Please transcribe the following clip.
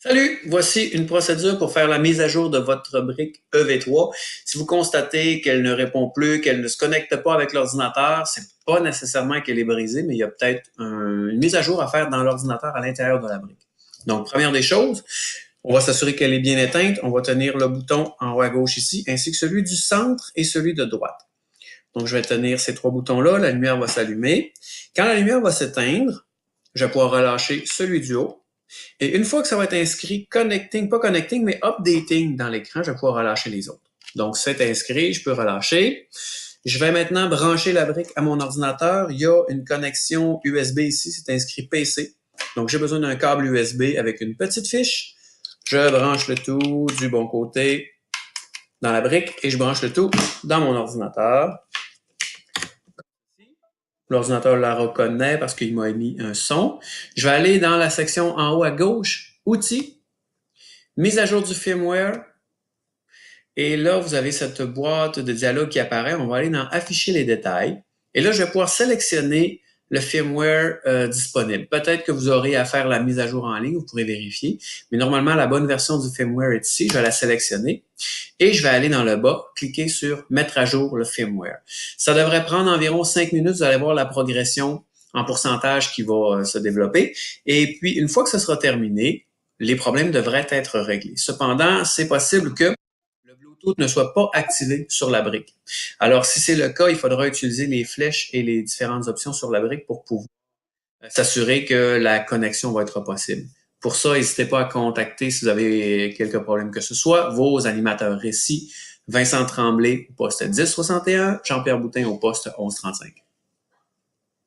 Salut, voici une procédure pour faire la mise à jour de votre brique EV3. Si vous constatez qu'elle ne répond plus, qu'elle ne se connecte pas avec l'ordinateur, c'est pas nécessairement qu'elle est brisée, mais il y a peut-être une mise à jour à faire dans l'ordinateur à l'intérieur de la brique. Donc, première des choses, on va s'assurer qu'elle est bien éteinte. On va tenir le bouton en haut à gauche ici, ainsi que celui du centre et celui de droite. Donc, je vais tenir ces trois boutons-là. La lumière va s'allumer. Quand la lumière va s'éteindre, je vais pouvoir relâcher celui du haut. Et une fois que ça va être inscrit connecting, pas connecting, mais updating dans l'écran, je vais pouvoir relâcher les autres. Donc, c'est inscrit, je peux relâcher. Je vais maintenant brancher la brique à mon ordinateur. Il y a une connexion USB ici, c'est inscrit PC. Donc, j'ai besoin d'un câble USB avec une petite fiche. Je branche le tout du bon côté dans la brique et je branche le tout dans mon ordinateur. L'ordinateur la reconnaît parce qu'il m'a émis un son. Je vais aller dans la section en haut à gauche, Outils, Mise à jour du firmware. Et là, vous avez cette boîte de dialogue qui apparaît. On va aller dans Afficher les détails. Et là, je vais pouvoir sélectionner le firmware disponible. Peut-être que vous aurez à faire la mise à jour en ligne, vous pourrez vérifier. Mais normalement, la bonne version du firmware est ici. Je vais la sélectionner. Et je vais aller dans le bas, cliquer sur Mettre à jour le firmware. Ça devrait prendre environ 5 minutes. Vous allez voir la progression en pourcentage qui va se développer. Et puis, une fois que ce sera terminé, les problèmes devraient être réglés. Cependant, c'est possible que le Bluetooth ne soit pas activé sur la brique. Alors, si c'est le cas, il faudra utiliser les flèches et les différentes options sur la brique pour pouvoir s'assurer que la connexion va être possible. Pour ça, n'hésitez pas à contacter, si vous avez quelques problèmes que ce soit, vos animateurs récits, Vincent Tremblay au poste 1061, Jean-Pierre Boutin au poste 1135.